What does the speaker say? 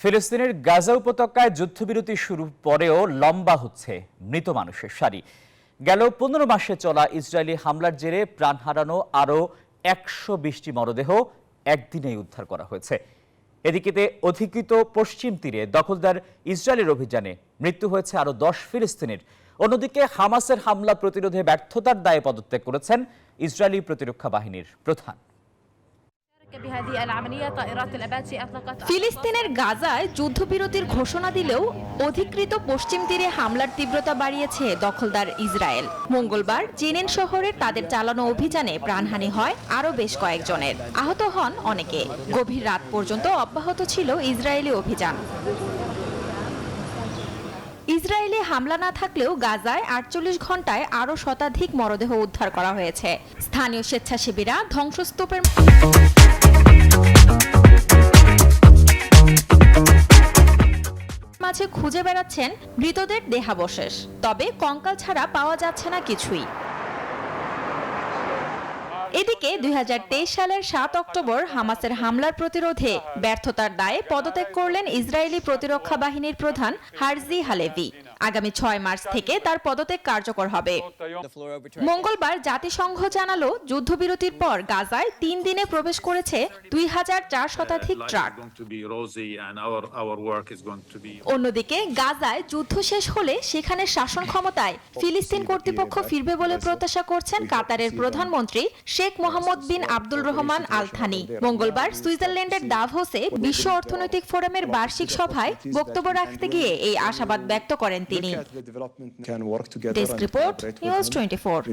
ফিলিস্তিনের গাজা উপত্যকায় যুদ্ধবিরতি শুরুর পরেও লম্বা হচ্ছে মৃত মানুষের সারি। গেল 15 মাসে চলা ইসরায়েলি হামলার জেরে প্রাণ হারানো আরও 120টি মরদেহ একদিনেই উদ্ধার করা হয়েছে। এদিকে অধিকৃত পশ্চিম তীরে দখলদার ইসরায়েলের অভিযানে মৃত্যু হয়েছে আরও 10 ফিলিস্তিনির। অন্যদিকে হামাসের হামলা প্রতিরোধে ব্যর্থতার দায়ে পদত্যাগ করেছেন ইসরায়েলি প্রতিরক্ষা বাহিনীর প্রধান। ফিলিস্তিনের গাজায় যুদ্ধবিরতির ঘোষণা দিলেও অধিকৃত পশ্চিম তীরে হামলার তীব্রতা বাড়িয়েছে দখলদার ইসরায়েল। মঙ্গলবার জেনিন শহরে তাদের চালানো অভিযানে প্রাণহানি হয় আরও বেশ কয়েকজনের, আহত হন অনেকে। গভীর রাত পর্যন্ত অব্যাহত ছিল ইসরায়েলি অভিযান। ইসরায়েলি হামলা না থাকলেও গাজায় 48 ঘন্টায় আরও শতাধিক মরদেহ উদ্ধার করা হয়েছে। স্থানীয় স্বেচ্ছাসেবীরা ধ্বংসস্তূপের মাঝে খুঁজে বেড়াচ্ছেন মৃতদের দেহাবশেষ, তবে কঙ্কাল ছাড়া পাওয়া যাচ্ছে না কিছুই। এদিকে 2023 সালের 7 অক্টোবর হামাসের হামলার প্রতিরোধে ব্যর্থতার দায়ে পদত্যাগ করলেন ইসরায়েলি প্রতিরক্ষা বাহিনীর প্রধান হারজি হালেভি। আগামী 6 মার্চ থেকে তার পদত্যাগ কার্যকর হবে। মঙ্গলবার জাতিসংঘ জানালো, যুদ্ধবিরতির পর গাজায় 3 দিনে প্রবেশ করেছে 2004 শতাধিক ট্রাক। অন্যদিকে গাজায় যুদ্ধ শেষ হলে সেখানে শাসন ক্ষমতায় ফিলিস্তিন কর্তৃপক্ষ ফিরবে বলে প্রত্যাশা করছেন কাতারের প্রধানমন্ত্রী শেখ মোহাম্মদ বিন আব্দুল রহমান আল থানি। মঙ্গলবার সুইজারল্যান্ডের দাভোসে বিশ্ব অর্থনৈতিক ফোরামের বার্ষিক সভায় বক্তব্য রাখতে গিয়ে এই আশাবাদ ব্যক্ত করেন তিনি। Desk report, news 24।